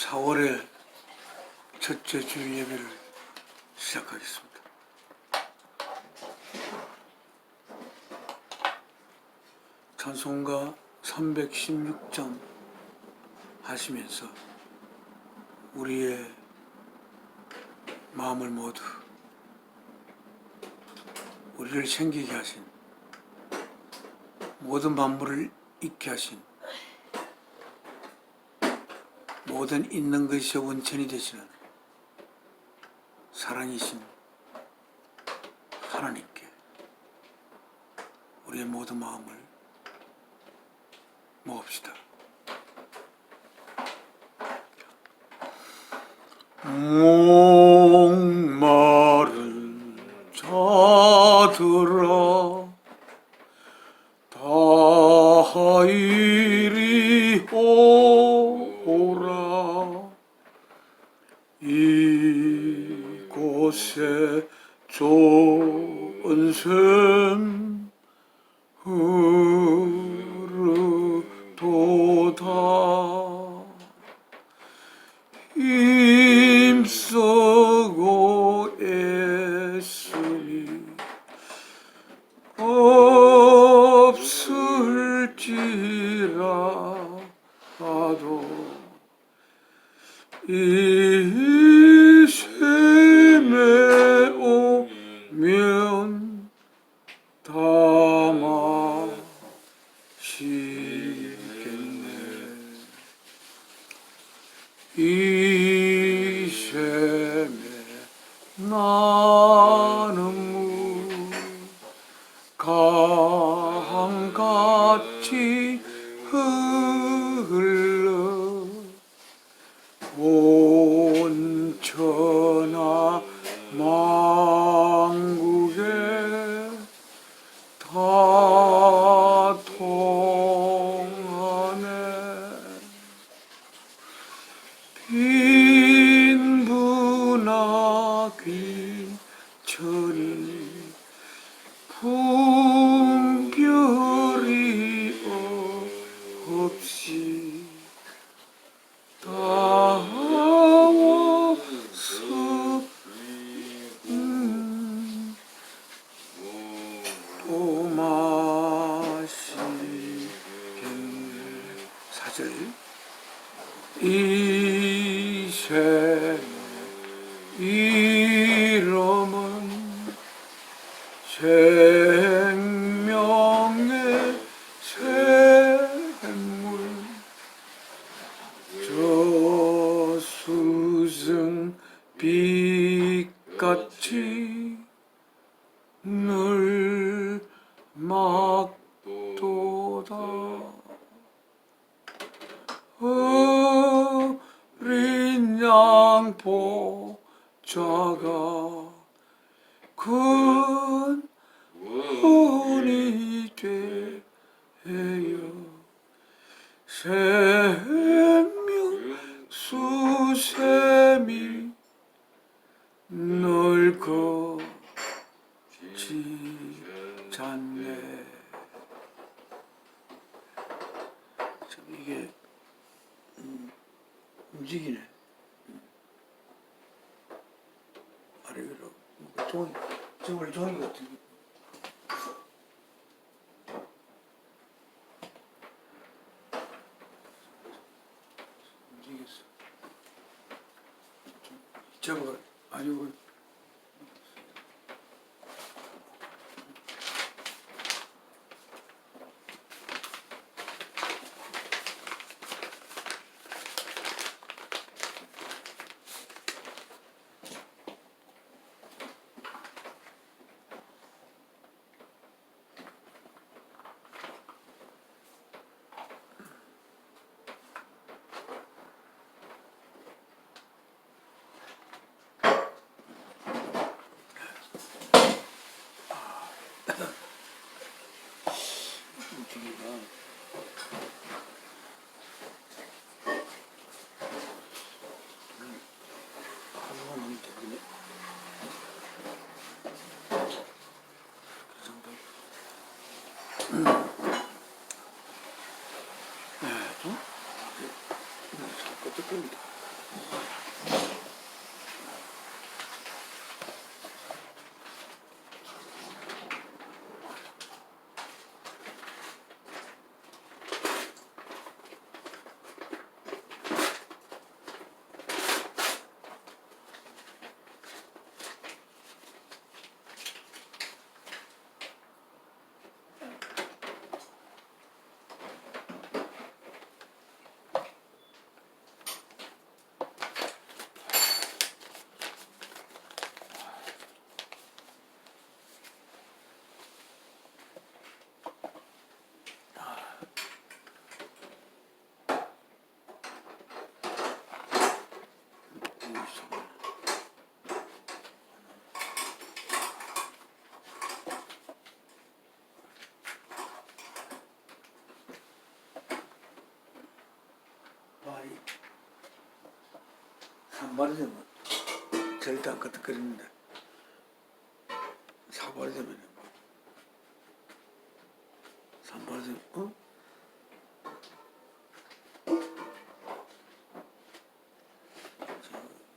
4월의 첫째 주일 예배를 시작하겠습니다. 찬송가 316장 하시면서 우리의 마음을 모두 우리를 챙기게 하신, 모든 만물을 있게 하신, 모든 있는 것이 원천이 되시는 사랑이신 하나님께 우리의 모든 마음을 모읍시다. 목마른 자들아 다 이리 오라. 이곳에 좋은 샘 흐르도다. 힘쓰고 애쓰니 없을지라도 이 샘에 오면 다 마시겠네. 이 샘에 나는 물 강같이 흘러 온 천하 만국에 다 통하네. 빈부나 귀천이 분별이 없이 다 와서 또 마시겠네. 4절. 이 샘의 이름은 생명의 샘물, 저수승 빛같이 늘 막도다. 어린 양 보좌가 큰 은이 되어 생명 수샘이 널 거치잖네. 참 이게 움직이네. 아래 위로 종이, 정말 종이 같은 게. 움직였어. 저거 아니고. 네, 또? 네, 자, 끝입니다. 산발이 되면 절대 안 끄덕거리는데 사발이 되면 산발이 되면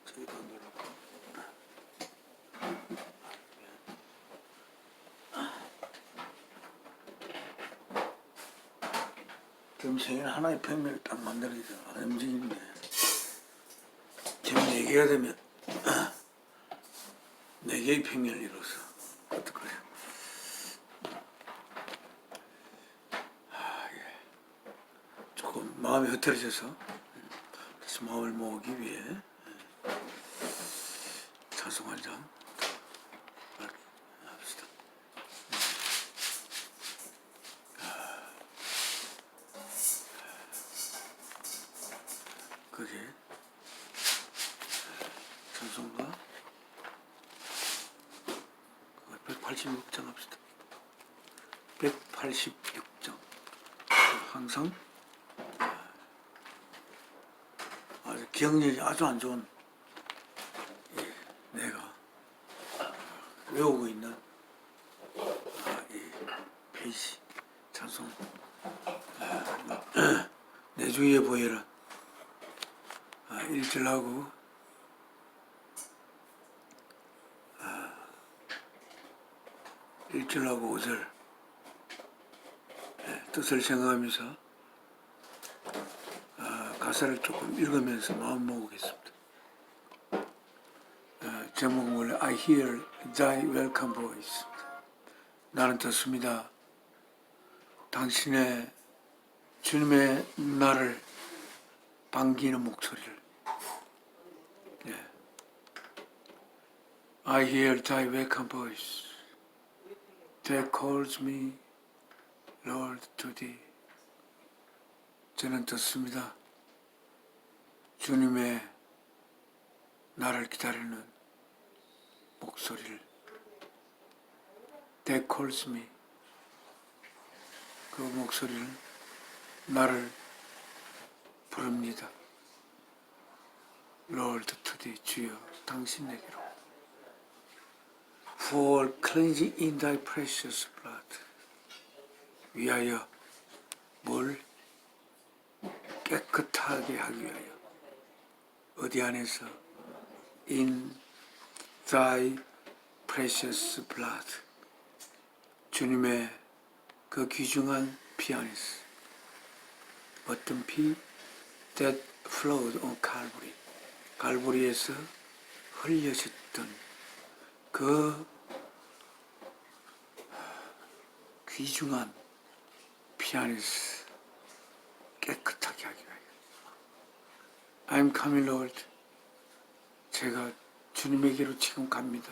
저기도 안 눌렀고 점생이는 하나의 평면을 딱 만들어야 돼. 안 움직이는데 점 4개가 되면 4개의 평면을 이뤄서 어떡하냐. 조금 마음이 흐트러져서 다시 마음을 모으기 위해 찬송 한 장 합시다. 그게 찬송가 186장 합시다. 186장. 항상 아주 기억력이 아주 안 좋은 내가 외우고 있는 이 페이지 찬송 내 주위에 보이라 1절하고 1절하고 5절 뜻을 생각하면서 가사를 조금 읽으면서 마음 먹겠습니다. 제목은 원래 I hear thy welcome voice. 나는 듣습니다. 당신의 주님의 나를 반기는 목소리를. I hear thy welcome voice that calls me Lord to thee. 저는 듣습니다. 주님의 나를 기다리는 목소리를. That calls me. 그 목소리를 나를 부릅니다. Lord to thee. 주여 당신에게로. For cleansing in thy precious blood. 위하여 뭘 깨끗하게 하기 위하여. 어디 안에서? In thy precious blood. 주님의 그 귀중한 피 안에서. 어떤 피? That flowed on Calvary. 갈보리에서 흘려졌던 그 귀중한 피 안에서 깨끗하게 하기 위하여. I'm coming, Lord. 제가 주님에게로 지금 갑니다.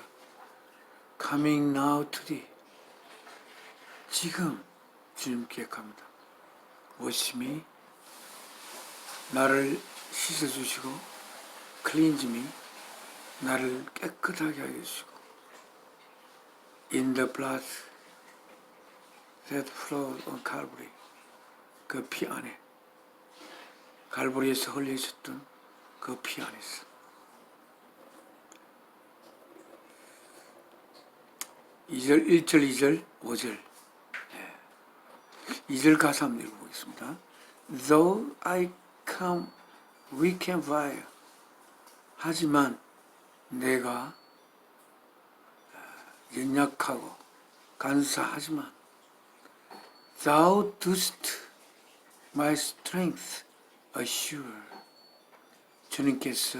Coming now to thee. 지금 주님께 갑니다. Wash me. 나를 씻어주시고 cleanse me. 나를 깨끗하게 하여 주시고 In the blood that flowed on Calvary. 그 피 안에 갈보리에서 흘려졌던 그 피 안에서 2절, 1절, 2절, 5절 2절 가사 한번 읽어보겠습니다. Though I come weak and vile. 하지만 내가 연약하고 간사하지만 Thou dost my strength assure. 주님께서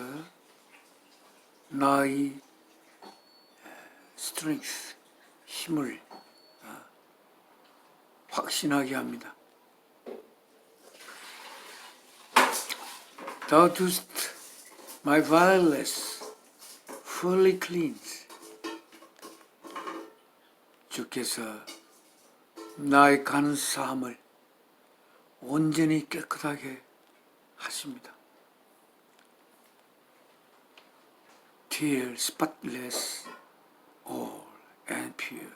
나의 strength, 힘을 확신하게 합니다. Thou dost my vileness fully cleanse. 주께서 나의 간사함을 온전히 깨끗하게 하십니다. Till spotless, all and pure.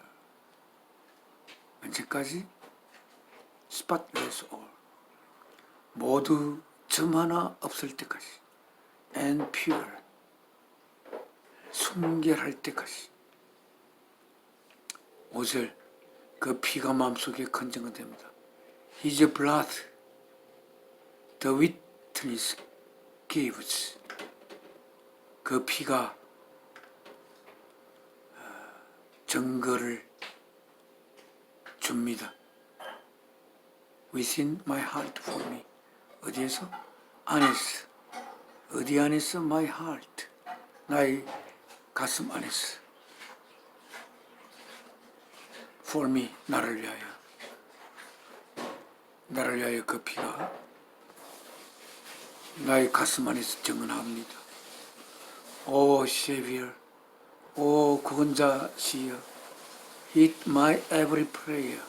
언제까지? Spotless all. 모두 점 하나 없을 때까지. And pure. 순결할 때까지 5절 그 피가 마음속에 건져가 됩니다. His blood, the witness gives. 그 피가 증거를 줍니다. Within my heart for me. 어디에서? 안에서. 어디 안에서? My heart. 나의 가슴 안에서. For me. 나를 위하여. 나를 위하여 그 피가 나의 가슴 안에서 증언합니다. 오 Savior, 오 구원자시여, heed my every prayer.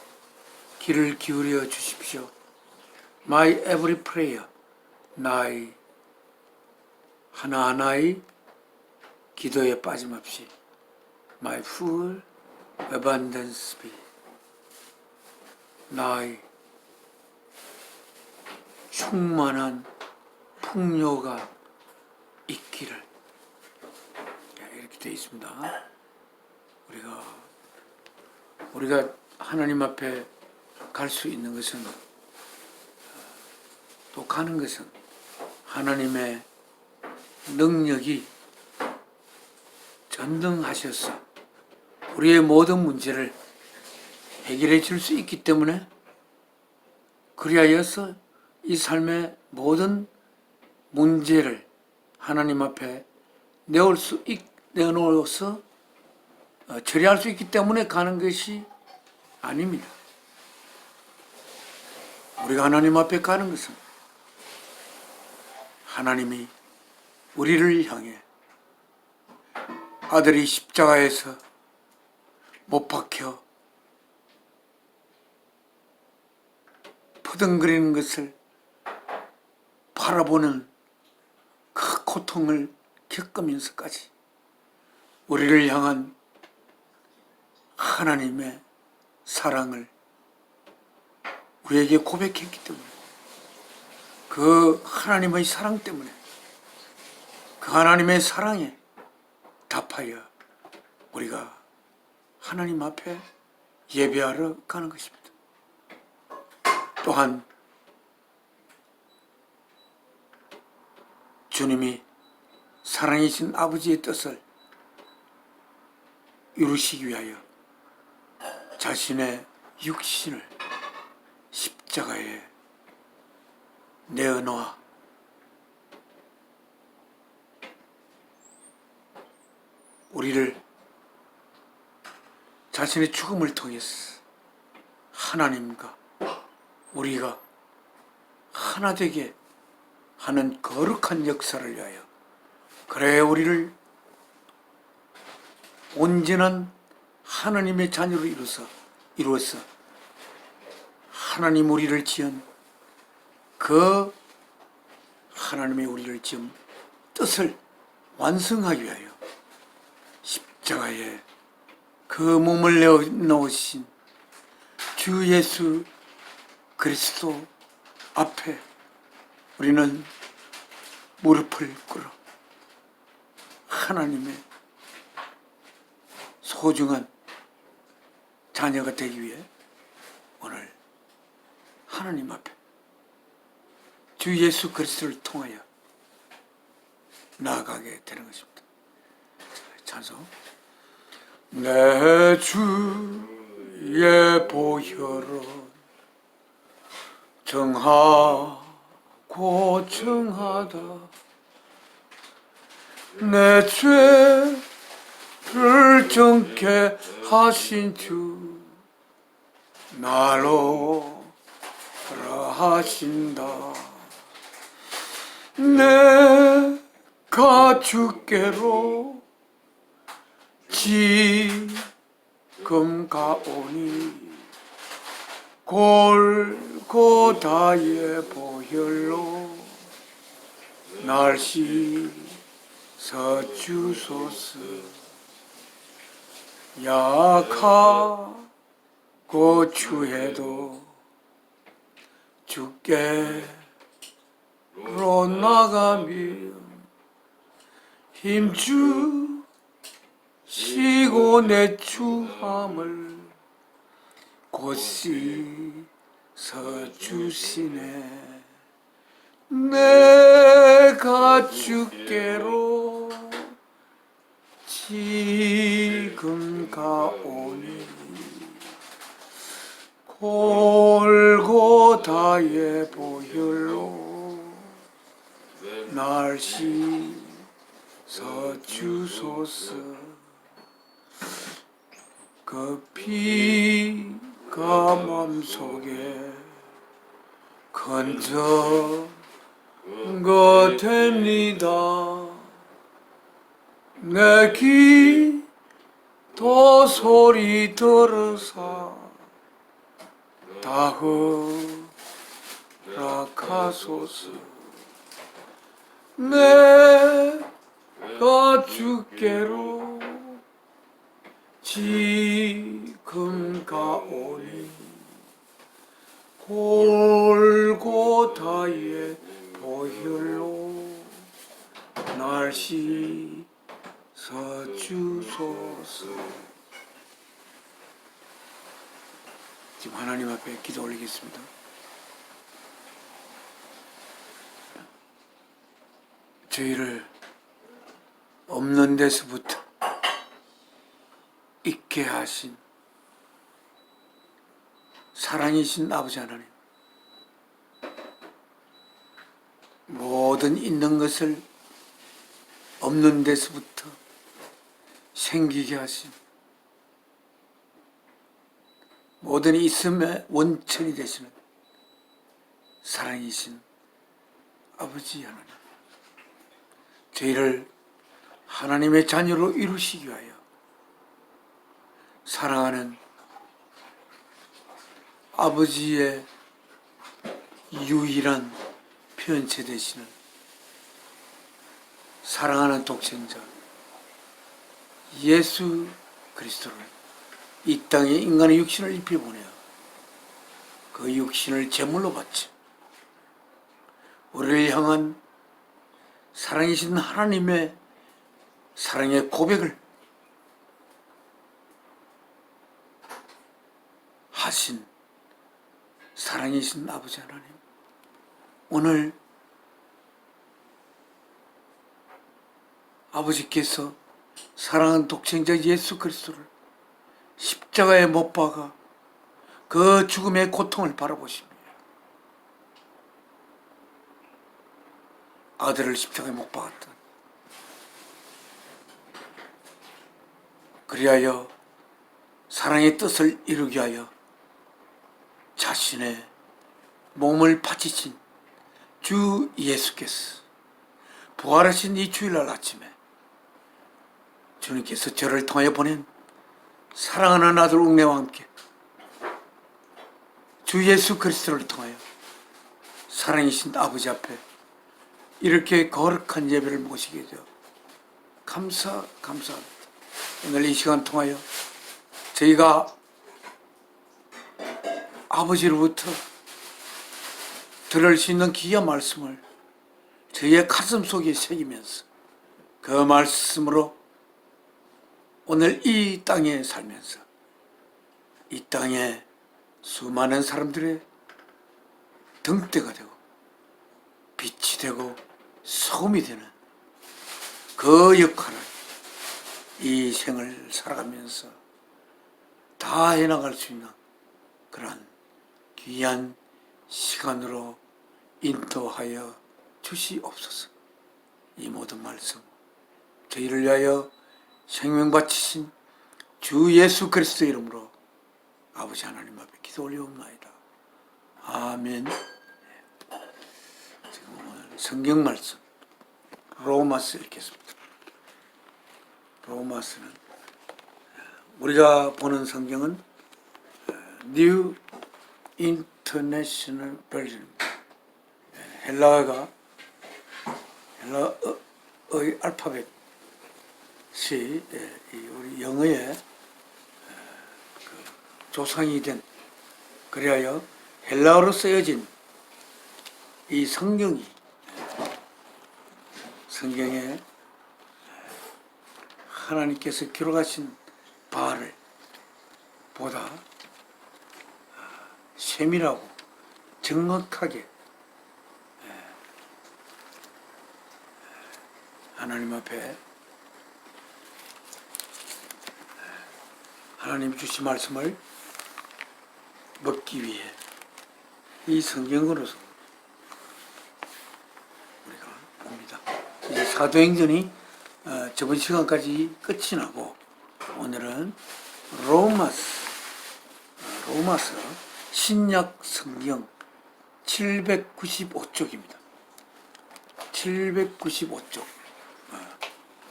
귀를 기울여 주십시오. My every prayer. 나의 하나하나의 기도에 빠짐없이 My full abundance be. 나의 충만한 풍요가 있기를. 이렇게 되어 있습니다. 우리가 하나님 앞에 갈 수 있는 것은, 또 가는 것은 하나님의 능력이 전능하셔서 우리의 모든 문제를 해결해 줄 수 있기 때문에, 그리하여서 이 삶의 모든 문제를 하나님 앞에 내어놓아서 처리할 수 있기 때문에 가는 것이 아닙니다. 우리가 하나님 앞에 가는 것은 하나님이 우리를 향해 아들이 십자가에서 못 박혀 퍼덩거리는 것을 바라보는 그 고통을 겪으면서까지 우리를 향한 하나님의 사랑을 우리에게 고백했기 때문에, 그 하나님의 사랑 때문에, 그 하나님의 사랑에 답하여 우리가 하나님 앞에 예배하러 가는 것입니다. 또한 주님이 사랑이신 아버지의 뜻을 이루시기 위하여 자신의 육신을 십자가에 내어놓아 우리를 자신의 죽음을 통해서 하나님과 우리가 하나 되게 하는 거룩한 역사를 위하여, 그래 우리를 온전한 하나님의 자녀로 이루어서 하나님 우리를 지은 그 하나님의 우리를 지은 뜻을 완성하기 위하여 십자가에 그 몸을 내어놓으신 주 예수 그리스도 앞에 우리는 무릎을 꿇어 하나님의 소중한 자녀가 되기 위해 오늘 하나님 앞에 주 예수 그리스도를 통하여 나아가게 되는 것입니다. 찬송. 내 주의 보혈은 정하고 정하다. 내 죄를 정케 하신 주 나로 하신다. 내가 주께로 지금 가오니 골고다의 보혈로 날 씻어주소서. 약하고 추해도 주께로 나가며 힘주어 쉬고 내 추함을 곧 씻어주시네. 내가 주께로 지금 가오니 골고다의 보혈로 날 씻어주소서. 그 피가 맘속에 건져가 됩니다. 내 기도 소리 들으사 다 허락하소서. 내가 주께로 지금 가오니 골고다의 보혈로 날 씻어주소서. 지금 하나님 앞에 기도 올리겠습니다. 저희를 없는 데서부터 있게 하신 사랑이신 아버지 하나님, 모든 있는 것을 없는 데서부터 생기게 하신, 모든 있음의 원천이 되시는 사랑이신 아버지 하나님, 저희를 하나님의 자녀로 이루시기 위하여 사랑하는 아버지의 유일한 편체 되시는 사랑하는 독생자 예수 그리스도를 이 땅에 인간의 육신을 입혀 보내어 그 육신을 제물로 바쳐 우리를 향한 사랑이신 하나님의 사랑의 고백을 하신 사랑이신 아버지 하나님, 오늘 아버지께서 사랑하는 독생자 예수 그리스도를 십자가에 못 박아 그 죽음의 고통을 바라보십니다. 아들을 십자가에 못 박았던, 그리하여 사랑의 뜻을 이루기 위하여 자신의 몸을 바치신 주 예수께서 부활하신 이 주일날 아침에 주님께서 저를 통하여 보낸 사랑하는 아들 웅내와 함께 주 예수 그리스도를 통하여 사랑이신 아버지 앞에 이렇게 거룩한 예배를 모시게 되어 감사합니다. 오늘 이 시간 통하여 저희가 아버지로부터 들을 수 있는 귀한 말씀을 저희의 가슴 속에 새기면서 그 말씀으로 오늘 이 땅에 살면서 이 땅에 수많은 사람들의 등대가 되고 빛이 되고 소금이 되는 그 역할을 이 생을 살아가면서 다 해나갈 수 있는 그러한 귀한 시간으로 인도하여 주시옵소서. 이 모든 말씀 저희를 위하여 생명 바치신 주 예수 그리스도 이름으로 아버지 하나님 앞에 기도 올려옵나이다. 아멘. 지금 오늘 성경 말씀 로마서 읽겠습니다. 로마서는 우리가 보는 성경은 New International Version입니다. 헬라어의 알파벳이 우리 영어의 조상이 된, 그리하여 헬라어로 쓰여진 이 성경에 하나님께서 기록하신 바를 보다 세밀하고 정확하게 하나님 앞에 하나님 주신 말씀을 먹기 위해 이 성경으로서 우리가 봅니다. 이제 사도행전이 저번 시간까지 끝이 나고 오늘은 로마서 신약 성경 795쪽입니다. 795쪽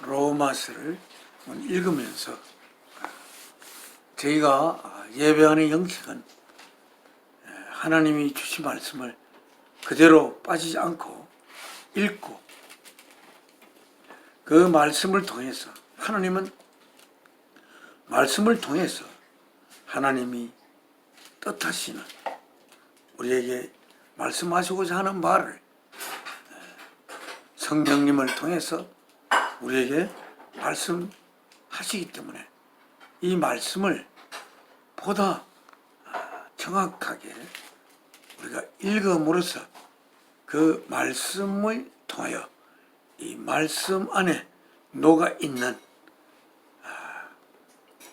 로마서를 읽으면서 저희가 예배하는 형식은 하나님이 주신 말씀을 그대로 빠지지 않고 읽고 그 말씀을 통해서 하나님은 말씀을 통해서 하나님이 뜻하시는 우리에게 말씀하시고자 하는 말을 성령님을 통해서 우리에게 말씀하시기 때문에 이 말씀을 보다 정확하게 우리가 읽음으로써 그 말씀을 통하여 이 말씀 안에 녹아 있는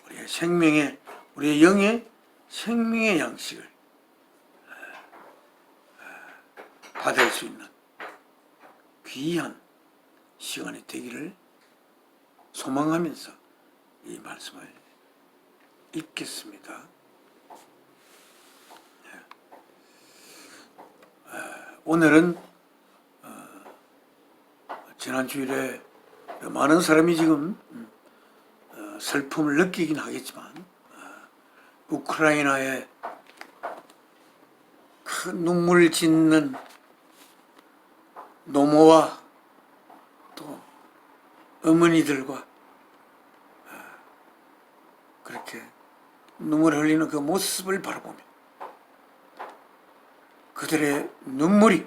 우리의 생명의 우리의 영의 생명의 양식을 받을 수 있는 귀한 시간이 되기를 소망하면서 이 말씀을 읽겠습니다. 오늘은 지난 주일에 많은 사람이 지금 슬픔을 느끼긴 하겠지만 우크라이나의 큰 눈물 짓는 노모와 또 어머니들과 그렇게 눈물을 흘리는 그 모습을 바라보며 그들의 눈물이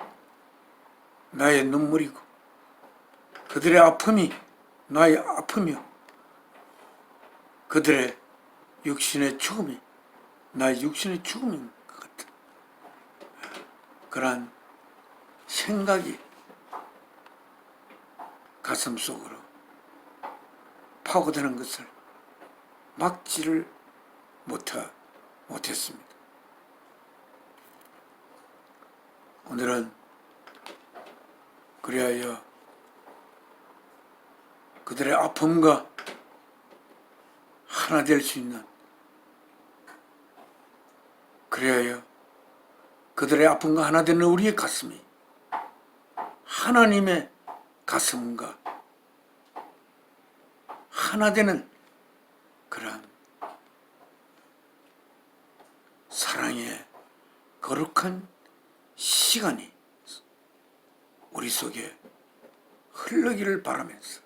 나의 눈물이고 그들의 아픔이 나의 아픔이요 그들의 육신의 죽음이 나의 육신의 죽음인 것 같은 그러한 생각이 가슴 속으로 파고드는 것을 막지를 못했습니다. 오늘은 그리하여 그들의 아픔과 하나 될 수 있는 그리하여 그들의 아픔과 하나 되는 우리의 가슴이 하나님의 가슴과 하나 되는 그러한 사랑의 거룩한 시간이 우리 속에 흐르기를 바라면서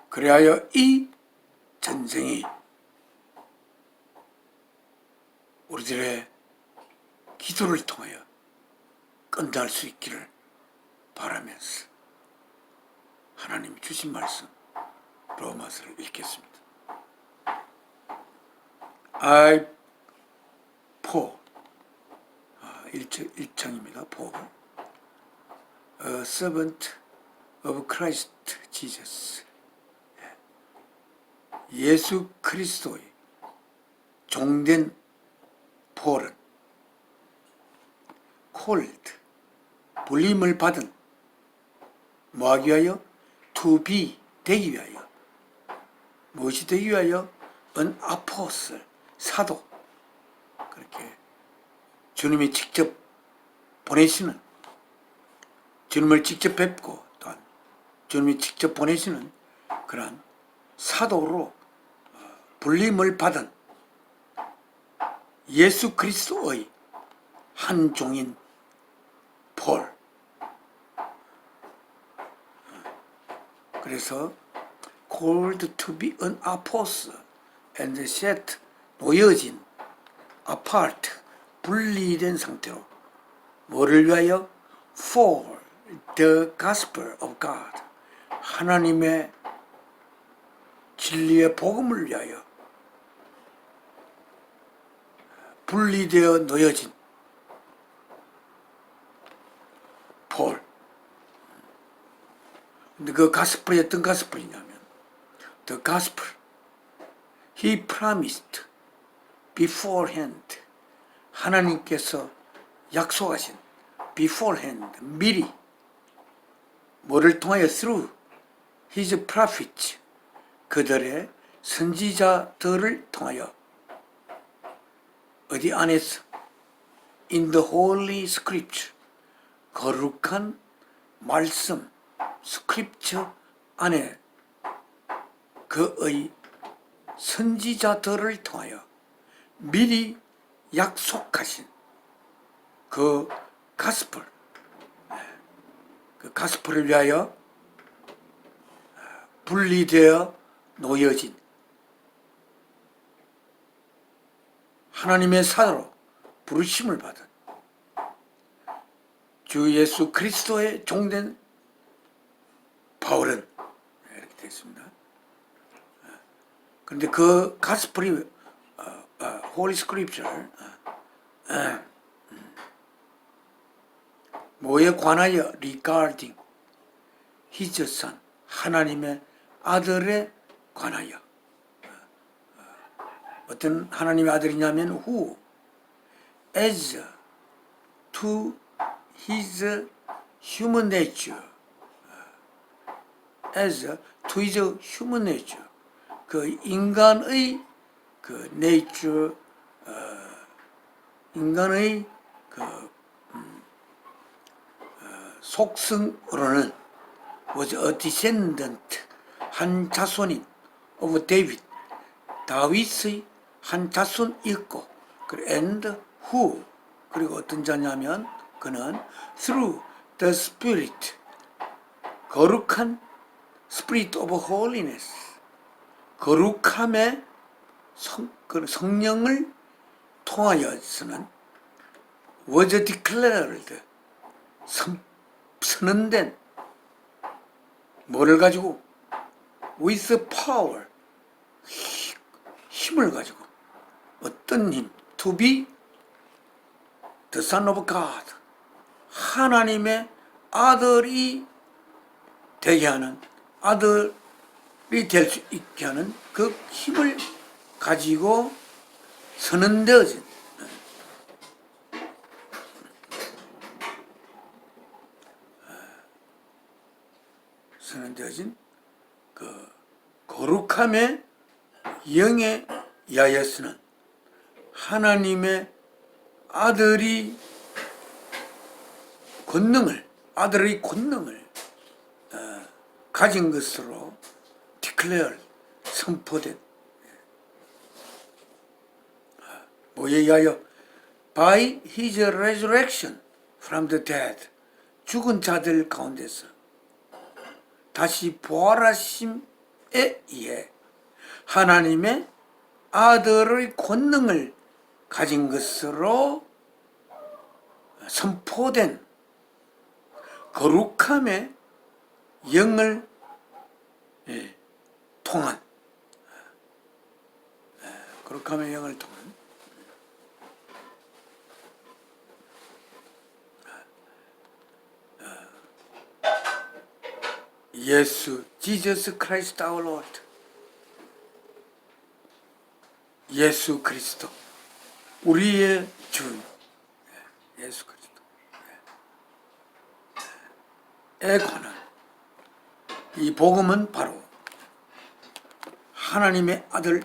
그리하여 이 전쟁이 우리들의 기도를 통하여 끝날 수 있기를 바라면서 하나님이 주신 말씀 로마서를 읽겠습니다. I, Paul 1장입니다. Paul, a servant of Christ Jesus, 예수 그리스도의 종된 폴은 called, 불림을 받은 뭐하기 위하여? to be, 되기 위하여. 무엇이 되기 위하여? an apostle, 사도. 그렇게 주님이 직접 보내시는, 주님을 직접 뵙고 또한 주님이 직접 보내시는 그러한 사도로 불림을 받은 예수 그리스도의 한 종인 폴. 그래서 called to be an apostle and set, 놓여진, apart, 분리된 상태로 뭐를 위하여? for the gospel of God, 하나님의 진리의 복음을 위하여 분리되어 놓여진 폴. 근데 그 가스펠이 어떤 가스펠이냐면 The gospel he promised beforehand. 하나님께서 약속하신 beforehand, 미리 뭐를 통하여 through his prophets, 그들의 선지자들을 통하여 어디 안에서 in the holy scripture, 거룩한 말씀 스크립처 안에 그의 선지자들을 통하여 미리 약속하신 그 가스펠, 그 가스펠을 위하여 분리되어 놓여진 하나님의 사도로 부르심을 받은 주 예수 그리스도의 종된 바울은 이렇게 되어 있습니다. 그런데 그 가스펠이 Holy Scripture 뭐에 관하여 regarding his son, 하나님의 아들에 관하여. 어떤 하나님의 아들이냐면 who as to his human nature, as to his human nature, 그 인간의 그 nature, 인간의 그 속성으로는 was a descendant, 한 자손인 of David, 다윗의 한 자손이었고, and who, 그리고 어떤 자냐면 그는 through the Spirit, 거룩한 Spirit of Holiness, 거룩함의 성령을 통하여서는 was declared, 선언된, 뭐를 가지고? with power, 힘을 가지고. 어떤 힘? to be the son of God, 하나님의 아들이 되게 하는, 아들이 될 수 있게 하는 그 힘을 가지고 선언되어진, 그 거룩함의 영에 의하여서는 하나님의 아들의 권능을 가진 것으로 declare, 선포된, 뭐에 의하여 by his resurrection from the dead, 죽은 자들 가운데서 다시 부활하심에 의해 하나님의 아들의 권능을 가진 것으로 선포된 거룩함의 영을 통한, 거룩함의 영을 통한 예수, Jesus Christ our Lord, 예수 그리스도, 우리의 주, 예수 그리스도에 관한 이 복음은 바로 하나님의 아들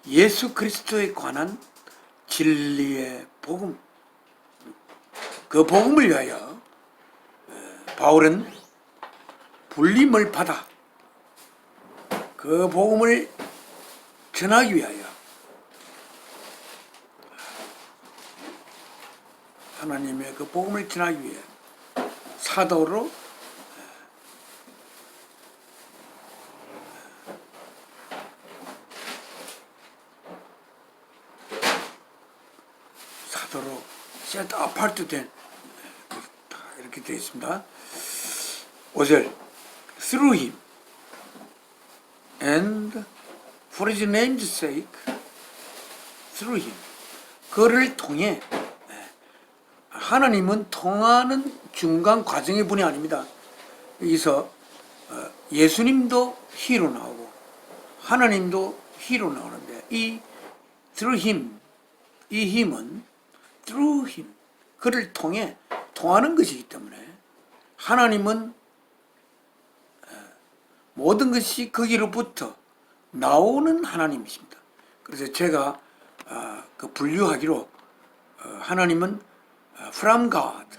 예수 그리스도에 관한 진리의 복음. 그 복음을 위하여 바울은 불림을 받아 그 복음을 전하기 위하여 하나님의 그 복음을 전하기 위해 사도로 set apart 된, 이렇게 되어 있습니다. 5절 through him and for his name's sake, through him. 그를 통해, 하나님은 통하는 중간 과정의 분이 아닙니다. 여기서 예수님도 히로 나오고 하나님도 히로 나오는데, 이 through him, 이 힘은 through him, 그를 통해 통하는 것이기 때문에 하나님은 모든 것이 거기로부터 나오는 하나님이십니다. 그래서 제가 그 분류하기로 하나님은 from God,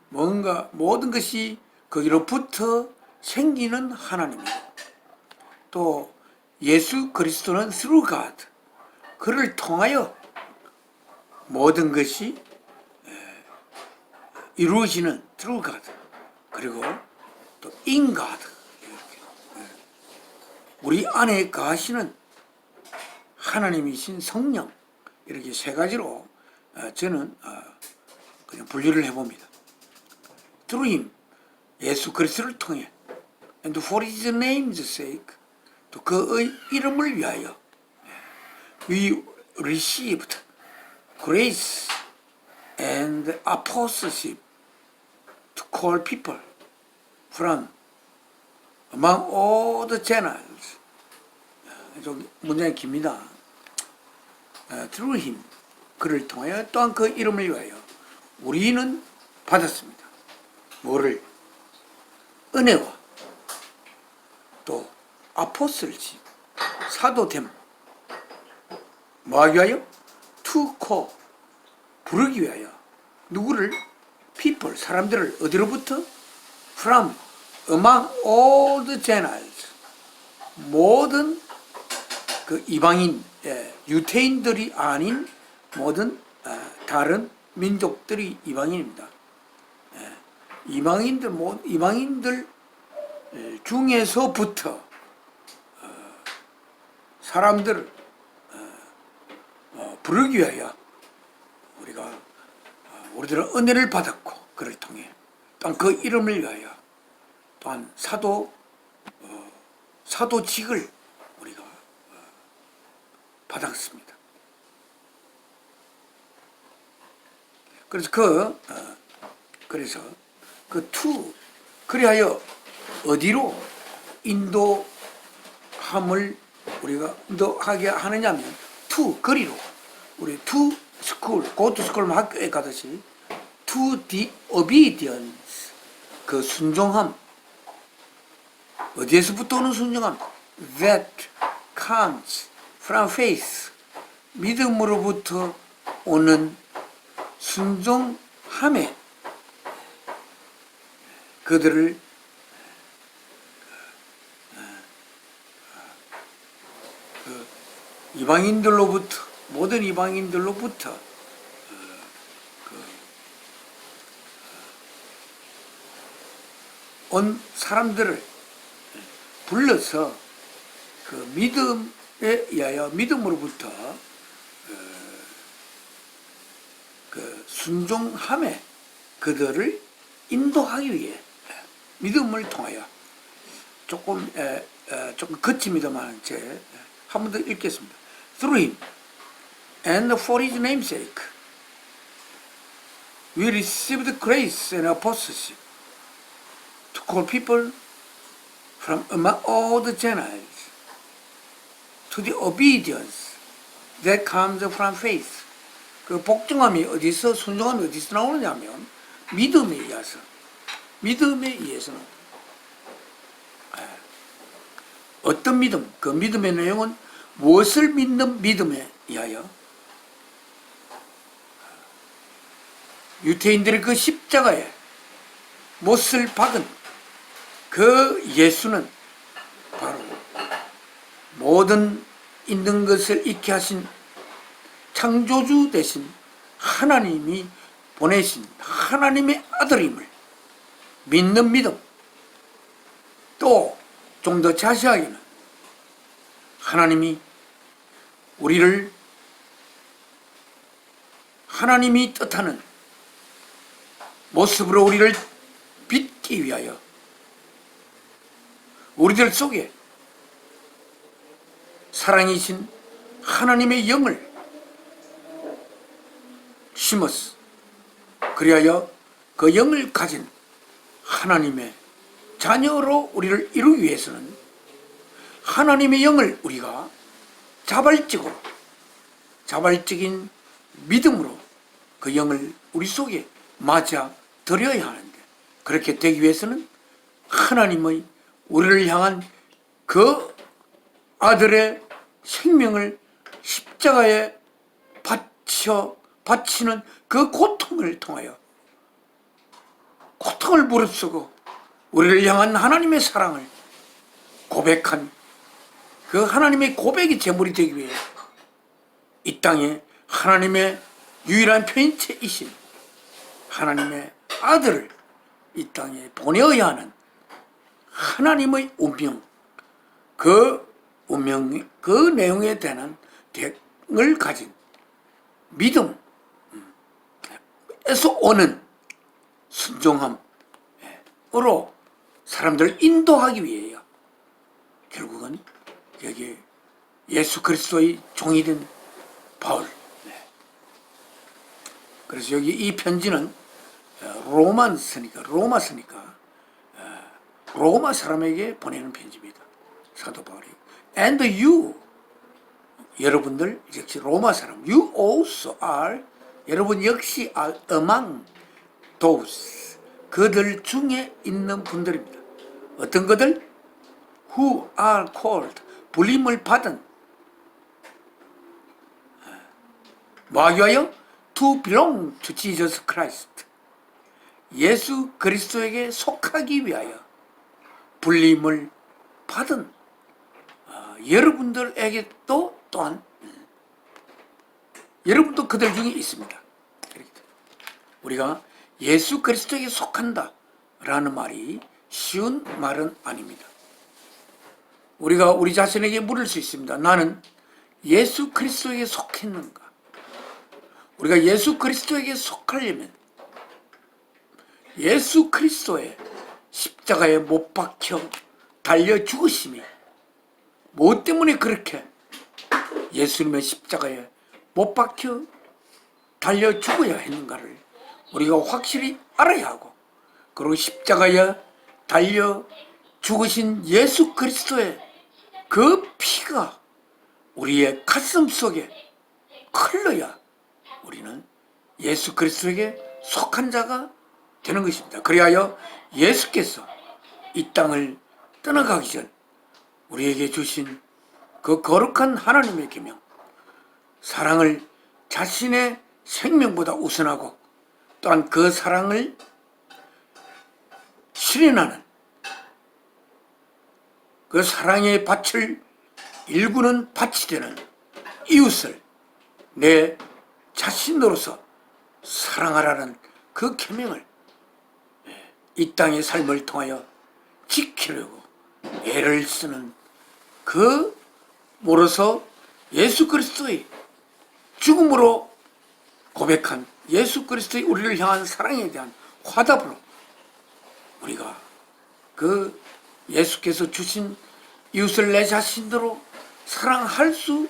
뭔가 모든 것이 거기로부터 생기는 하나님이고, 또 예수 그리스도는 through God, 그를 통하여 모든 것이 이루어지는 through God, 그리고 또 in God, 우리 안에 거하시는 하나님이신 성령, 이렇게 세 가지로 저는 그냥 분류를 해봅니다. Through him, 예수 그리스도를 통해, and for his name's sake, 또 그의 이름을 위하여, we received grace and apostleship to call people from among all the Gentiles. 좀 문장이 깁니다. Through him, 그를 통하여 또한 그 이름을 위하여 우리는 받았습니다. 뭐를? 은혜와 또 아포스톨십, 사도됨. 뭐하기 위하여? To call, 부르기 위하여. 누구를? people, 사람들을 어디로부터? from among all the Gentiles, 모든 그 이방인, 유태인들이 아닌 모든 다른 민족들이 이방인입니다. 이방인들 중에서부터 사람들을 부르기 위하여 우리들은 은혜를 받았고, 그를 통해 또한 그 이름을 위하여 또한 사도직을 우리가 받았습니다. 그래서 그 그리하여 어디로 인도함을 우리가 인도하게 하느냐면 거리로, 우리 school, go to school 학교에 가듯이 to the obedience, 그 순종함. 어디에서부터 오는 순종함? that comes from faith, 믿음으로부터 오는 순종함에 그들을 이방인들로부터, 모든 이방인들로부터 온 사람들을 불러서 그 믿음에 의하여, 믿음으로부터 그 순종함에 그들을 인도하기 위해, 믿음을 통하여. 조금 거칩니다만 한 번 더 읽겠습니다. Through him and for his name's sake, we received grace and apostleship to call people from among all the Gentiles to the obedience that comes from faith. 그 복종함이 어디서, 순종함이 어디서 나오느냐면 믿음에 의해서, 믿음에 의해서는 어떤 믿음? 그 믿음의 내용은 무엇을 믿는 믿음에 의하여? 유태인들의 그 십자가에 못을 박은 그 예수는 바로 모든 있는 것을 있게 하신 창조주 되신 하나님이 보내신 하나님의 아들임을 믿는 믿음. 또 좀 더 자세하게는 하나님이 우리를 하나님이 뜻하는 모습으로 우리를 빚기 위하여 우리들 속에 사랑이신 하나님의 영을 심었어. 그리하여 그 영을 가진 하나님의 자녀로 우리를 이루기 위해서는 하나님의 영을 우리가 자발적인 믿음으로 그 영을 우리 속에 맞아 들여야 하는데, 그렇게 되기 위해서는 하나님의 우리를 향한 그 아들의 생명을 십자가에 바치는 그 고통을 통하여, 고통을 무릅쓰고 우리를 향한 하나님의 사랑을 고백한 그 하나님의 고백이 제물이 되기 위해 이 땅에 하나님의 유일한 편인체이신 하나님의 아들을 이 땅에 보내어야 하는 하나님의 운명, 그 내용에 대한 대응을 가진 믿음에서 오는 순종함으로 사람들을 인도하기 위해요. 결국은 여기 예수 그리스도의 종이 된 바울. 그래서 여기 이 편지는 로마서니까 로마 사람에게 보내는 편지입니다. 사도 바울이. And you, 여러분들 역시 로마 사람, you also are, 여러분 역시 are among those, 그들 중에 있는 분들입니다. 어떤 그들? Who are called, 불림을 받은, 뭐하기 위하여? To belong to Jesus Christ, 예수 그리스도에게 속하기 위하여 불림을 받은 여러분들에게 또한 여러분도 그들 중에 있습니다. 우리가 예수 그리스도에게 속한다 라는 말이 쉬운 말은 아닙니다. 우리가 우리 자신에게 물을 수 있습니다. 나는 예수 그리스도에게 속했는가? 우리가 예수 그리스도에게 속하려면 예수 그리스도의 십자가에 못 박혀 달려 죽으심이 무엇 때문에 그렇게 예수님의 십자가에 못 박혀 달려 죽어야 했는가를 우리가 확실히 알아야 하고, 그리고 십자가에 달려 죽으신 예수 그리스도의 그 피가 우리의 가슴 속에 흘러야 우리는 예수 그리스도에게 속한 자가 되는 것입니다. 그리하여 예수께서 이 땅을 떠나가기 전 우리에게 주신 그 거룩한 하나님의 계명, 사랑을 자신의 생명보다 우선하고 또한 그 사랑을 실현하는 그 사랑의 밭을 일구는 밭이 되는 이웃을 내 자신으로서 사랑하라는 그 계명을 이 땅의 삶을 통하여 지키려고 애를 쓰는 그 모로서 예수 그리스도의 죽음으로 고백한 예수 그리스도의 우리를 향한 사랑에 대한 화답으로 우리가 그 예수께서 주신 이웃을 내 자신으로 사랑할 수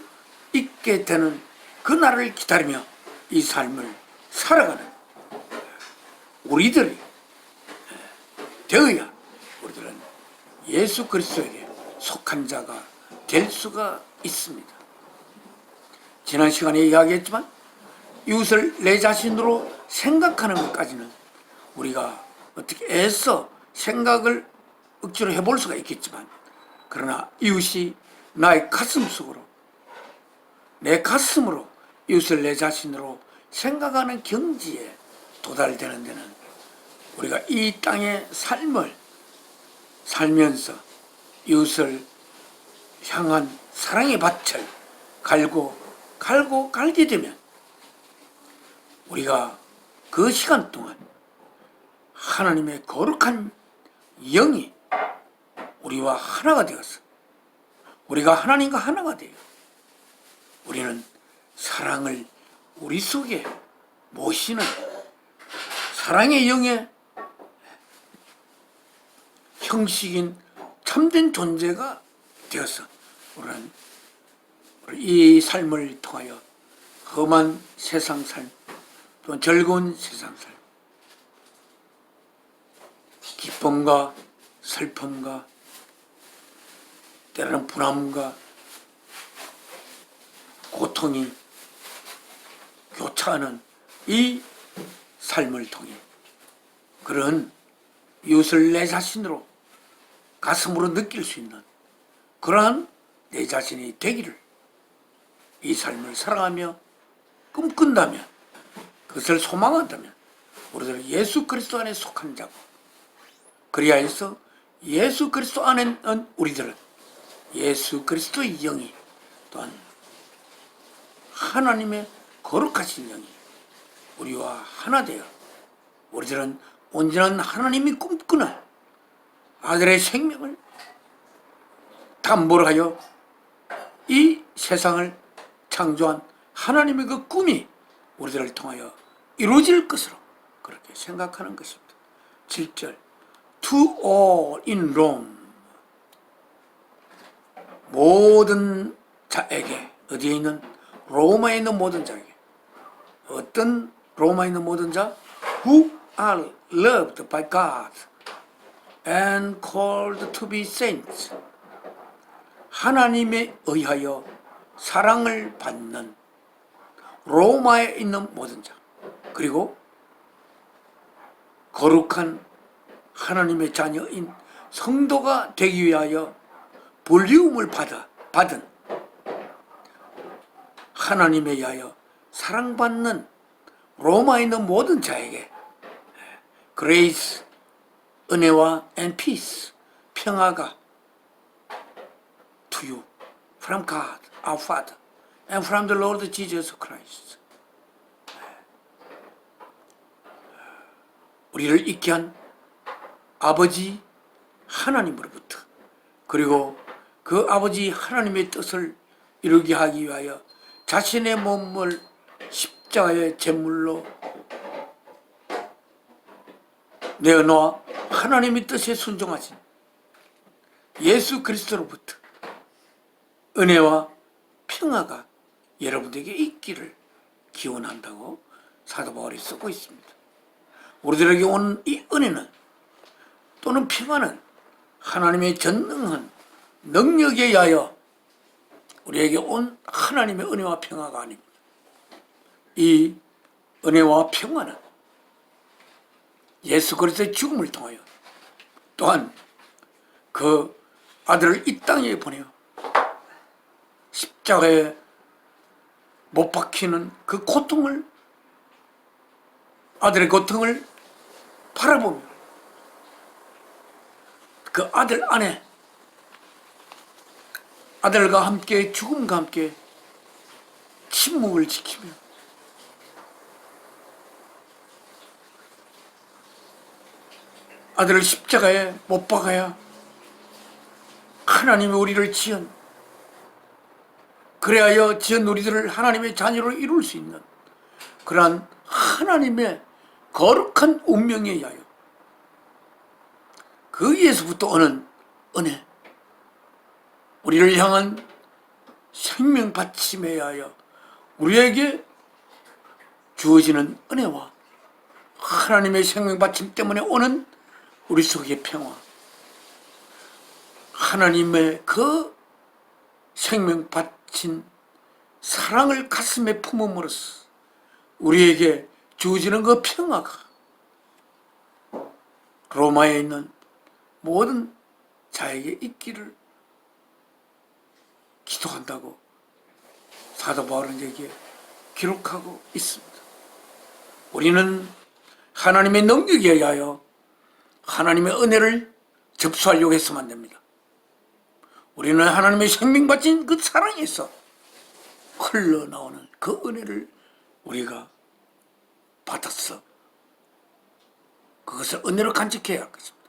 있게 되는 그 날을 기다리며 이 삶을 살아가는 우리들이 되어야 우리들은 예수 그리스도에게 속한 자가 될 수가 있습니다. 지난 시간에 이야기했지만 이웃을 내 자신으로 생각하는 것까지는 우리가 어떻게 애써 생각을 억지로 해볼 수가 있겠지만, 그러나 이웃이 나의 가슴 속으로, 내 가슴으로 이웃을 내 자신으로 생각하는 경지에 도달되는 데는 우리가 이 땅의 삶을 살면서 이웃을 향한 사랑의 밭을 갈게 되면 우리가 그 시간 동안 하나님의 거룩한 영이 우리와 하나가 되어서 우리가 하나님과 하나가 되어 우리는 사랑을 우리 속에 모시는 사랑의 영의 형식인 참된 존재가 되어서 우리는 이 삶을 통하여 험한 세상 삶, 또는 즐거운 세상 삶, 기쁨과 슬픔과 때로는 분함과 고통이 교차하는 이 삶을 통해 그런 이웃을 내 자신으로 가슴으로 느낄 수 있는 그러한 내 자신이 되기를, 이 삶을 사랑하며 꿈꾼다면, 그것을 소망한다면 우리들은 예수 그리스도 안에 속한 자고, 그리하여서 예수 그리스도 안에 있는 우리들은 예수 그리스도의 영이, 또한 하나님의 거룩하신 영이 우리와 하나 되어 우리들은 온전한 하나님이 꿈꾸는 아들의 생명을 담보로 하여 이 세상을 창조한 하나님의 그 꿈이 우리들을 통하여 이루어질 것으로 그렇게 생각하는 것입니다. 7절 To all in Rome, 모든 자에게, 어디에 있는? 로마에 있는 모든 자에게. 어떤 로마에 있는 모든 자? Who are loved by God and called to be saints. 하나님에 의하여 사랑을 받는 로마에 있는 모든 자, 그리고 거룩한 하나님의 자녀인 성도가 되기 위하여 불리움을 받은 하나님에 의하여 사랑받는 로마에 있는 모든 자에게 grace, 은혜와 and peace, 평화가 to you from God our Father and from the Lord Jesus Christ. 우리를 있게 한 아버지 하나님으로부터, 그리고 그 아버지 하나님의 뜻을 이루게 하기 위하여 자신의 몸을 십자가의 제물로 내어놓아 하나님의 뜻에 순종하신 예수 그리스도로부터 은혜와 평화가 여러분에게 있기를 기원한다고 사도 바울이 쓰고 있습니다. 우리들에게 온 이 은혜는, 또는 평화는 하나님의 전능한 능력에 의하여 우리에게 온 하나님의 은혜와 평화가 아닙니다. 이 은혜와 평화는 예수 그리스도의 죽음을 통하여, 또한 그 아들을 이 땅에 보내어 십자가에 못 박히는 그 고통을, 아들의 고통을 바라보며 그 아들 안에 아들과 함께 죽음과 함께 침묵을 지키며 아들을 십자가에 못 박아야 하나님이 우리를 그래야 지은 우리들을 하나님의 자녀로 이룰 수 있는 그러한 하나님의 거룩한 운명에 의하여 거기에서부터 오는 은혜, 우리를 향한 생명 받침에 의하여 우리에게 주어지는 은혜와 하나님의 생명 받침 때문에 오는 우리 속의 평화, 하나님의 그 생명 받친 사랑을 가슴에 품음으로써 우리에게 주어지는 그 평화가 로마에 있는 모든 자에게 있기를 기도한다고 사도 바울은 여기에 기록하고 있습니다. 우리는 하나님의 능력에 의하여 하나님의 은혜를 접수하려고 해서는 안 됩니다. 우리는 하나님의 생명 받친 그 사랑에서 흘러나오는 그 은혜를 우리가 받았어. 그것을 은혜로 간직해야 할 것입니다.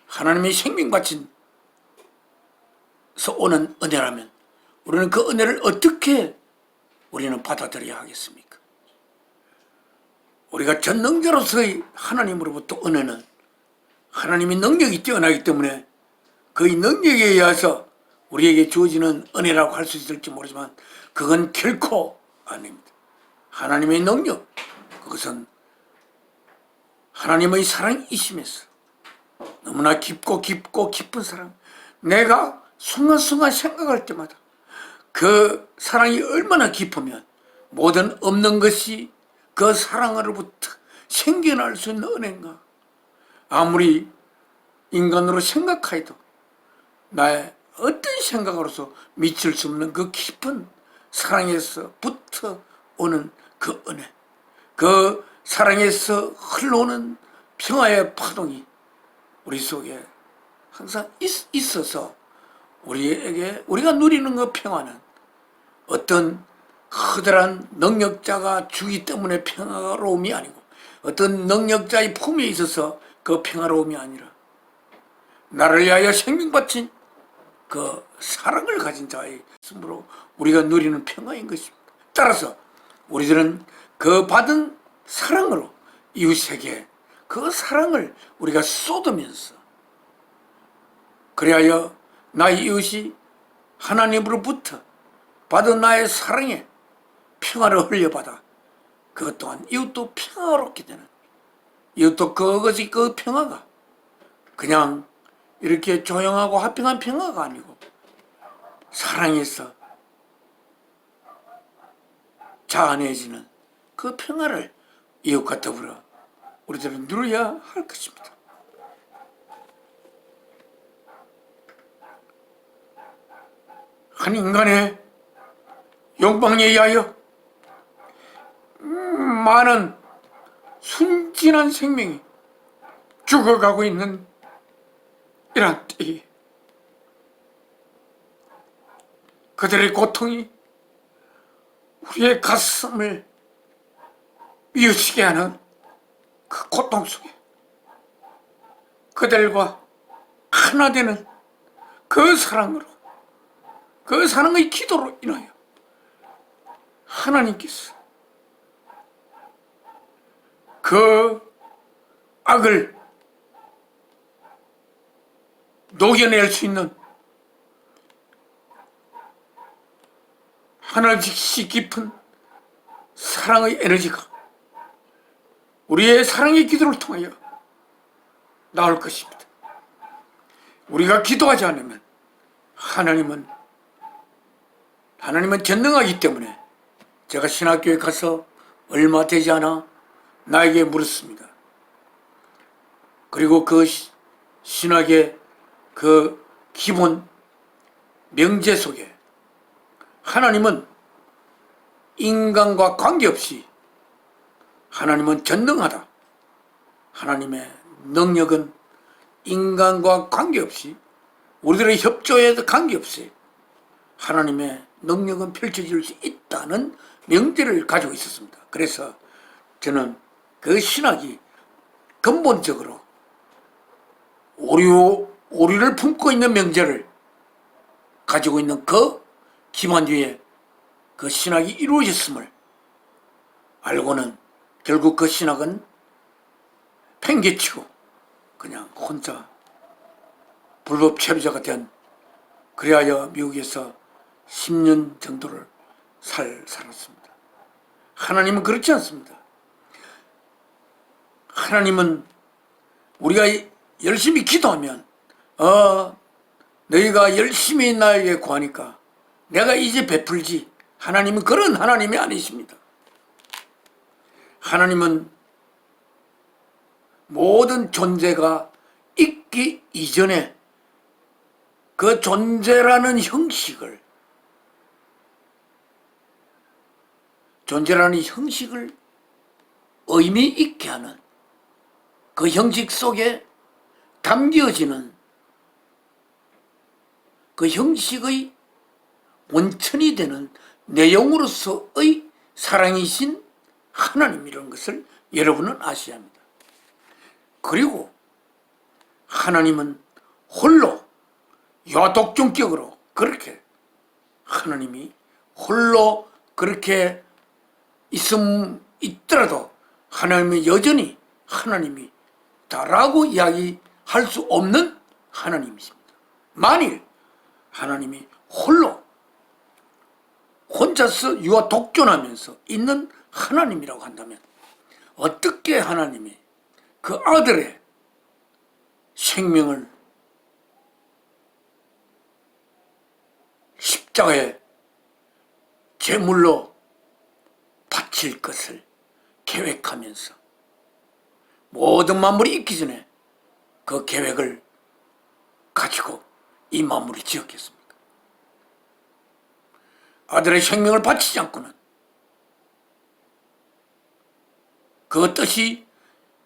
하나님의 생명 받친 서 오는 은혜라면 우리는 그 은혜를 어떻게 우리는 받아들여야 하겠습니까? 우리가 전능자로서의 하나님으로부터 은혜는 하나님의 능력이 뛰어나기 때문에 그의 능력에 의해서 우리에게 주어지는 은혜라고 할 수 있을지 모르지만 그건 결코 아닙니다. 하나님의 능력, 그것은 하나님의 사랑이심에서 너무나 깊고 깊은 사랑, 내가 순간순간 생각할 때마다 그 사랑이 얼마나 깊으면 모든 없는 것이 그 사랑으로부터 생겨날 수 있는 은혜인가. 아무리 인간으로 생각하여도 나의 어떤 생각으로서 미칠 수 없는 그 깊은 사랑에서부터 오는 그 은혜, 그 사랑에서 흘러오는 평화의 파동이 우리 속에 항상 있어서 우리에게, 우리가 누리는 그 평화는 어떤 커다란 능력자가 주기 때문에 평화로움이 아니고, 어떤 능력자의 품에 있어서 그 평화로움이 아니라 나를 위하여 생명 바친 그 사랑을 가진 자의 힘으로 우리가 누리는 평화인 것입니다. 따라서 우리들은 그 받은 사랑으로 이웃에게 그 사랑을 우리가 쏟으면서, 그리하여 나의 이웃이 하나님으로부터 받은 나의 사랑에 평화를 흘려받아 그것 또한 이웃도 평화롭게 되는, 이웃도 그것이, 그 평화가 그냥 이렇게 조용하고 화평한 평화가 아니고 사랑에서 자아내지는 그 평화를 이웃과 더불어 우리들은 누려야 할 것입니다. 한 인간의 욕망에 의하여 많은 순진한 생명이 죽어가고 있는 이런 때에 그들의 고통이 우리의 가슴을 미어지게 하는 그 고통 속에 그들과 하나 되는 그 사랑으로, 그 사랑의 기도로 인하여 하나님께서 그 악을 녹여낼 수 있는 하늘직시 깊은 사랑의 에너지가 우리의 사랑의 기도를 통하여 나올 것입니다. 우리가 기도하지 않으면 하나님은 전능하기 때문에, 제가 신학교에 가서 얼마 되지 않아 나에게 물었습니다. 그리고 그 신학의 그 기본 명제 속에 하나님은 인간과 관계없이, 하나님은 전능하다, 하나님의 능력은 인간과 관계없이, 우리들의 협조에도 관계없이 하나님의 능력은 펼쳐질 수 있다는 명제를 가지고 있었습니다. 그래서 저는 그 신학이 근본적으로 오류를 품고 있는 명제를 가지고 있는 그 기반 위에 그 신학이 이루어졌음을 알고는 결국 그 신학은 팽개치고 그냥 혼자 불법 체류자가 된, 그리하여 미국에서 10년 정도를 살았습니다. 하나님은 그렇지 않습니다. 하나님은 우리가 열심히 기도하면 너희가 열심히 나에게 구하니까 내가 이제 베풀지, 하나님은 그런 하나님이 아니십니다. 하나님은 모든 존재가 있기 이전에 그 존재라는 형식을 의미 있게 하는 그 형식 속에 담겨지는 그 형식의 원천이 되는 내용으로서의 사랑이신 하나님이라는 것을 여러분은 아셔야 합니다. 그리고 하나님은 홀로 여독존격으로 그렇게, 하나님이 홀로 그렇게 있더라도 하나님은 여전히 하나님이다라고 이야기할 수 없는 하나님이십니다. 만일 하나님이 홀로 혼자서 유아 독존하면서 있는 하나님이라고 한다면 어떻게 하나님이 그 아들의 생명을 십자가에 제물로 바칠 것을 계획하면서 모든 만물이 있기 전에 그 계획을 가지고 이 만물을 지었겠습니까? 아들의 생명을 바치지 않고는 그 뜻이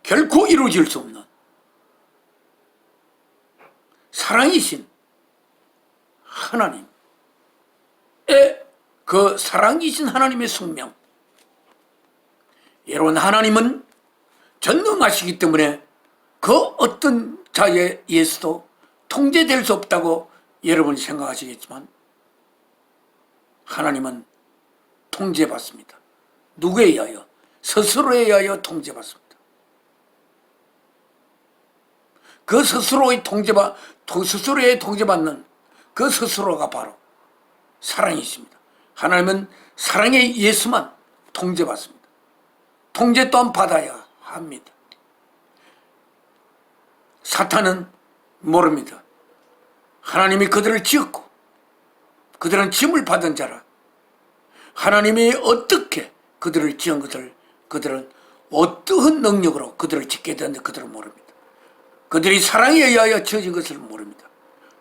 결코 이루어질 수 없는 사랑이신 하나님의 그 사랑이신 하나님의 숙명, 여러분, 하나님은 전능하시기 때문에 그 어떤 자에 의해서도 통제될 수 없다고 여러분이 생각하시겠지만 하나님은 통제받습니다. 누구에 의하여? 스스로에 의하여 통제받습니다. 그 스스로에 통제받는 그 스스로가 바로 사랑이십니다. 하나님은 사랑에 의해서만 통제받습니다. 통제 또한 받아야 합니다. 사탄은 모릅니다. 하나님이 그들을 지었고 그들은 짐을 받은 자라. 하나님이 어떻게 그들을 지은 것을 그들은 어떠한 능력으로 그들을 짓게 되었는지 그들은 모릅니다. 그들이 사랑에 의하여 지어진 것을 모릅니다.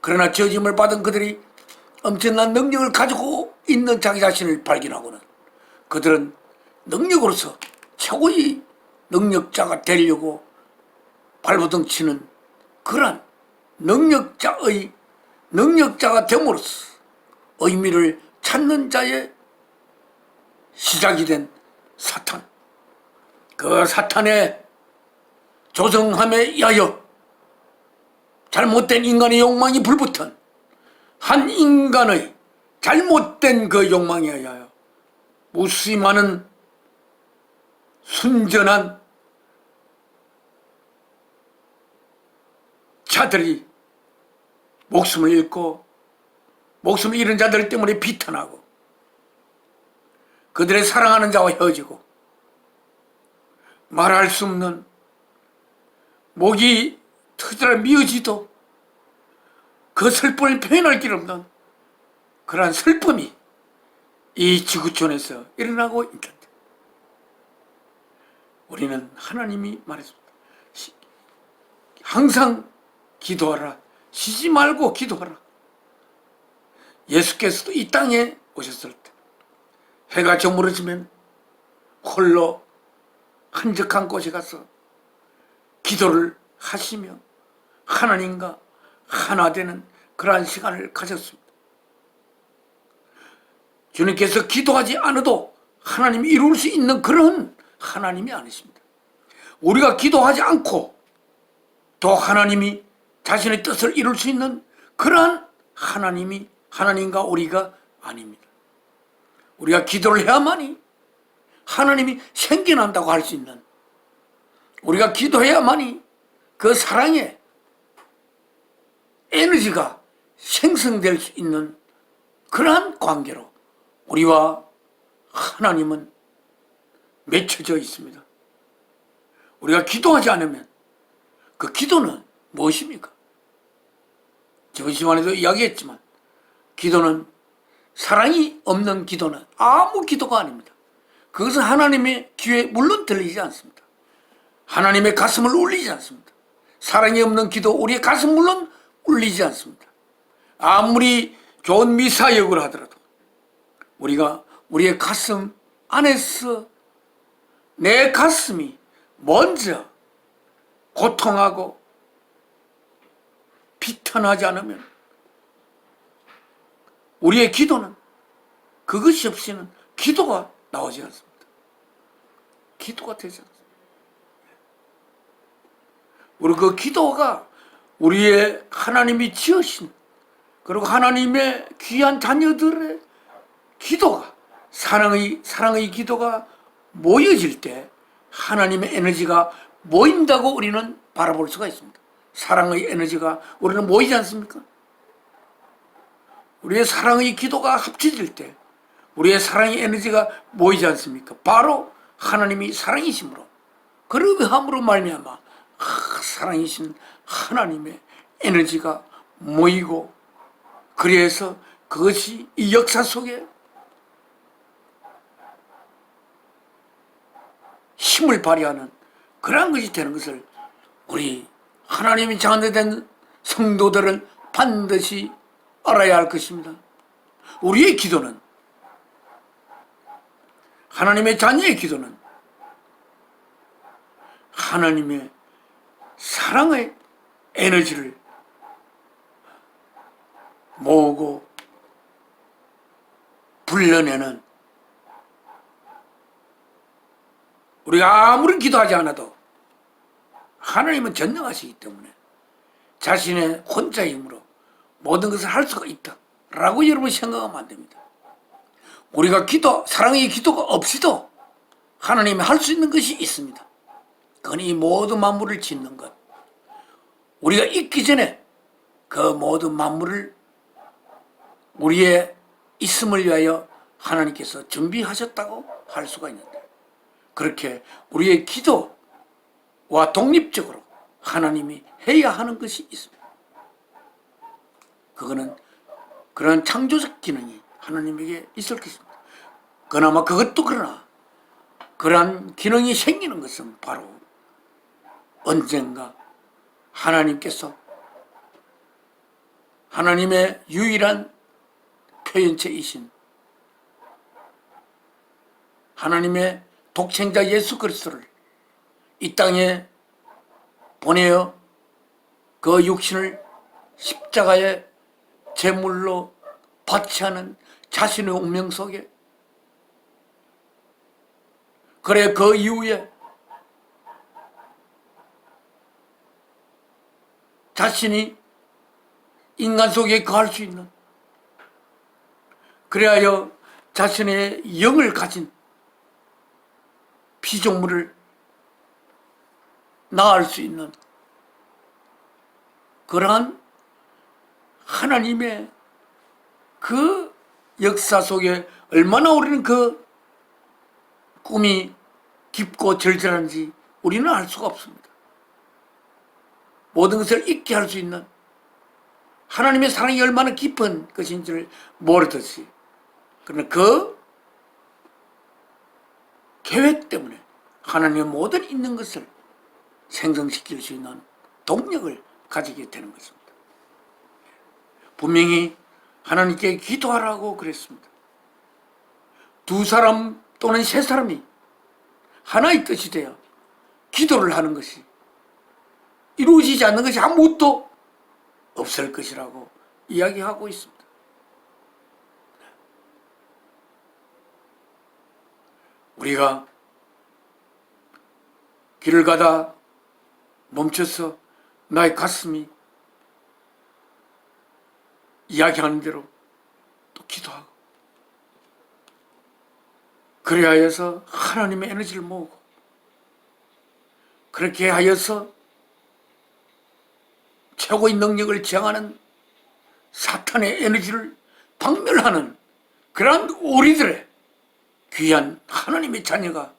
그러나 지어짐을 받은 그들이 엄청난 능력을 가지고 있는 자기 자신을 발견하고는 그들은 능력으로서 최고의 능력자가 되려고 발버둥 치는 그러한 능력자가 됨으로써 의미를 찾는 자의 시작이 된 사탄. 그 사탄의 조정함에 의하여 잘못된 인간의 욕망이 불붙은 한 인간의 잘못된 그 욕망에 의하여 무수히 많은 순전한 자들이 목숨을 잃고 목숨을 잃은 자들 때문에 비탄하고 그들의 사랑하는 자와 헤어지고 말할 수 없는 목이 터져라 미어지도 그 슬픔을 표현할 길 없는 그러한 슬픔이 이 지구촌에서 일어나고 있는데 우리는 하나님이 말했습니다. 항상 기도하라. 쉬지 말고 기도하라. 예수께서도 이 땅에 오셨을 때 해가 저물어지면 홀로 한적한 곳에 가서 기도를 하시며 하나님과 하나 되는 그러한 시간을 가졌습니다. 주님께서 기도하지 않아도 하나님이 이룰 수 있는 그런 하나님이 아니십니다. 우리가 기도하지 않고 또 하나님이 자신의 뜻을 이룰 수 있는 그러한 하나님과 우리가 아닙니다. 우리가 기도를 해야만이 하나님이 생겨난다고 할 수 있는, 우리가 기도해야만이 그 사랑의 에너지가 생성될 수 있는 그러한 관계로 우리와 하나님은 맺혀져 있습니다. 우리가 기도하지 않으면 그 기도는 무엇입니까? 저번 시간에도 이야기했지만 기도는, 사랑이 없는 기도는 아무 기도가 아닙니다. 그것은 하나님의 귀에 물론 들리지 않습니다. 하나님의 가슴을 울리지 않습니다. 사랑이 없는 기도, 우리의 가슴 물론 울리지 않습니다. 아무리 좋은 미사역을 하더라도 우리가 우리의 가슴 안에서 내 가슴이 먼저 고통하고 비탄하지 않으면 우리의 기도는, 그것이 없이는 기도가 나오지 않습니다. 기도가 되지 않습니다. 우리 그 기도가 우리의 하나님이 지으신, 그리고 하나님의 귀한 자녀들의 기도가, 사랑의 기도가 모여질 때 하나님의 에너지가 모인다고 우리는 바라볼 수가 있습니다. 사랑의 에너지가 우리는 모이지 않습니까? 우리의 사랑의 기도가 합쳐질 때 우리의 사랑의 에너지가 모이지 않습니까? 바로 하나님이 사랑이심으로, 그러함으로 말미암아 사랑이신 하나님의 에너지가 모이고, 그래서 그것이 이 역사 속에 힘을 발휘하는 그러한 것이 되는 것을 우리 하나님의 자녀된 성도들은 반드시 알아야 할 것입니다. 우리의 기도는, 하나님의 자녀의 기도는 하나님의 사랑의 에너지를 모으고 불러내는, 우리가 아무리 기도하지 않아도 하나님은 전능하시기 때문에 자신의 혼자의 힘으로 모든 것을 할 수가 있다 라고 여러분 생각하면 안 됩니다. 우리가 사랑의 기도가 없이도 하나님이 할 수 있는 것이 있습니다. 그건 이 모든 만물을 짓는 것, 우리가 있기 전에 그 모든 만물을 우리의 있음을 위하여 하나님께서 준비하셨다고 할 수가 있는데, 그렇게 우리의 기도와 독립적으로 하나님이 해야 하는 것이 있습니다. 그거는 그런 창조적 기능이 하나님에게 있을 것입니다. 그나마 그것도 그러나 그러한 기능이 생기는 것은 바로 언젠가 하나님께서 하나님의 유일한 표현체이신 하나님의 독생자 예수 그리스도를 이 땅에 보내어 그 육신을 십자가의 제물로 바치하는 자신의 운명 속에, 그래 그 이후에 자신이 인간 속에 거할 수 있는, 그래야 자신의 영을 가진 피조물을 낳을 수 있는 그러한 하나님의 그 역사 속에 얼마나 우리는 그 꿈이 깊고 절절한지 우리는 알 수가 없습니다. 모든 것을 잊게 할 수 있는 하나님의 사랑이 얼마나 깊은 것인지를 모르듯이, 그러나 그 계획 때문에 하나님의 모든 있는 것을 생성시킬 수 있는 동력을 가지게 되는 것입니다. 분명히 하나님께 기도하라고 그랬습니다. 두 사람 또는 세 사람이 하나의 뜻이 되어 기도를 하는 것이 이루어지지 않는 것이 아무것도 없을 것이라고 이야기하고 있습니다. 우리가 길을 가다 멈춰서 나의 가슴이 이야기하는 대로 또 기도하고, 그래야 해서 하나님의 에너지를 모으고, 그렇게 하여서 최고의 능력을 지향하는 사탄의 에너지를 박멸하는 그러한 우리들의 귀한 하나님의 자녀가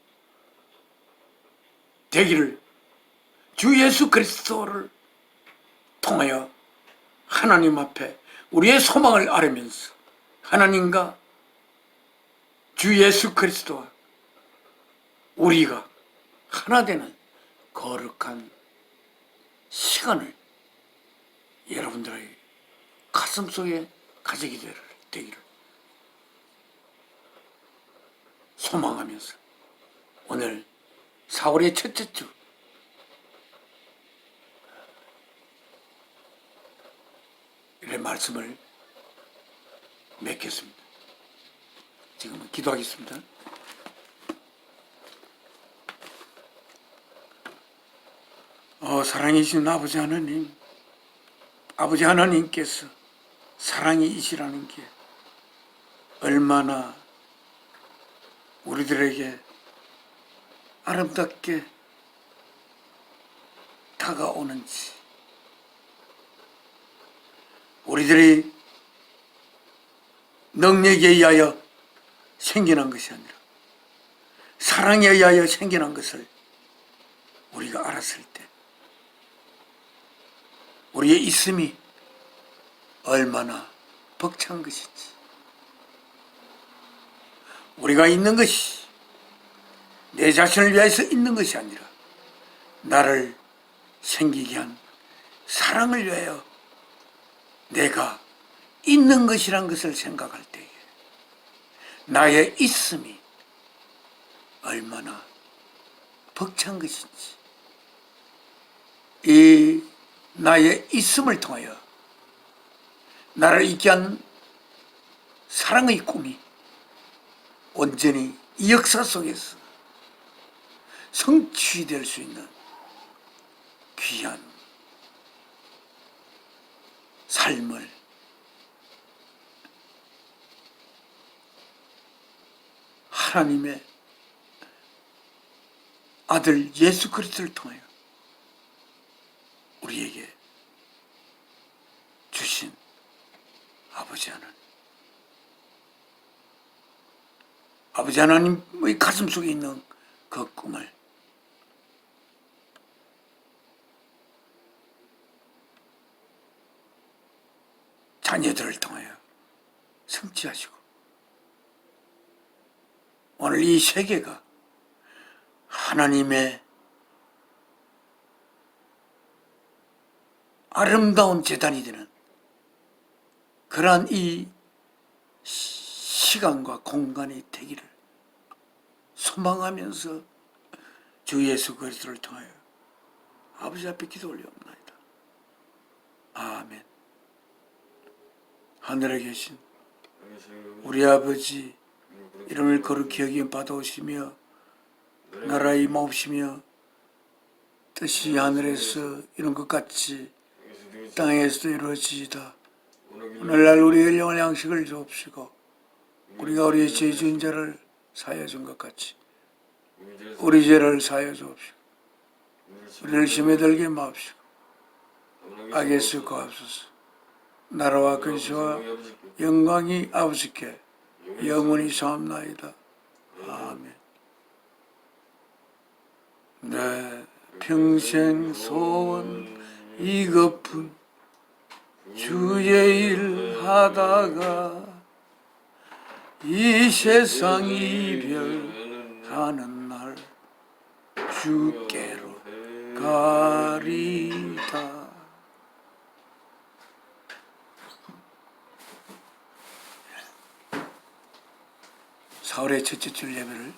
되기를 주 예수 그리스도를 통하여 하나님 앞에 우리의 소망을 아뢰면서 하나님과 주 예수 그리스도와 우리가 하나 되는 거룩한 시간을 여러분들의 가슴 속에 가지게 되기를 소망하면서 오늘 4월의 첫째 주 이런 말씀을 맺겠습니다. 지금은 기도하겠습니다. 사랑이신 아버지 하나님, 아버지 하나님께서 사랑이시라는 게 얼마나 우리들에게 아름답게 다가오는지, 우리들이 능력에 의하여 생겨난 것이 아니라 사랑에 의하여 생겨난 것을 우리가 알았을 때 우리의 있음이 얼마나 벅찬 것인지, 우리가 있는 것이 내 자신을 위해서 있는 것이 아니라 나를 생기게 한 사랑을 위하여 내가 있는 것이란 것을 생각할 때에 나의 있음이 얼마나 벅찬 것인지, 이 나의 있음을 통하여 나를 있게 한 사랑의 꿈이 온전히 이 역사 속에서 성취될 수 있는 귀한 삶을 하나님의 아들 예수 그리스도를 통하여 우리에게 주신 아버지 하나님의 가슴 속에 있는 그 꿈을 자녀들을 통하여 성취하시고, 오늘 이 세계가 하나님의 아름다운 제단이 되는 그러한 이 시간과 공간이 되기를 소망하면서 주 예수 그리스도를 통하여 아버지 앞에 기도 올려옵나이다. 아멘. 하늘에 계신 우리 아버지, 이름을 거룩히 여김 받아오시며 나라의 임하옵시며 뜻이 하늘에서 이룬 것 같이 땅에서도 이루어지이다. 오늘날 우리의 일용할 양식을 주옵시고 우리가 우리의 죄 지은 자를 사하여 준 것 같이 우리 죄를 사하여 주옵시고 우리를 심에 들게 마옵시고 악에서 구하옵소서. 나라와 근시와 영광이 아버지께 영원히 사옵나이다. 아멘. 내 평생 소원 이것뿐, 주의 일 하다가 이 세상 이별하는 날 주께로 가리다. 사월의 첫째 주 예배를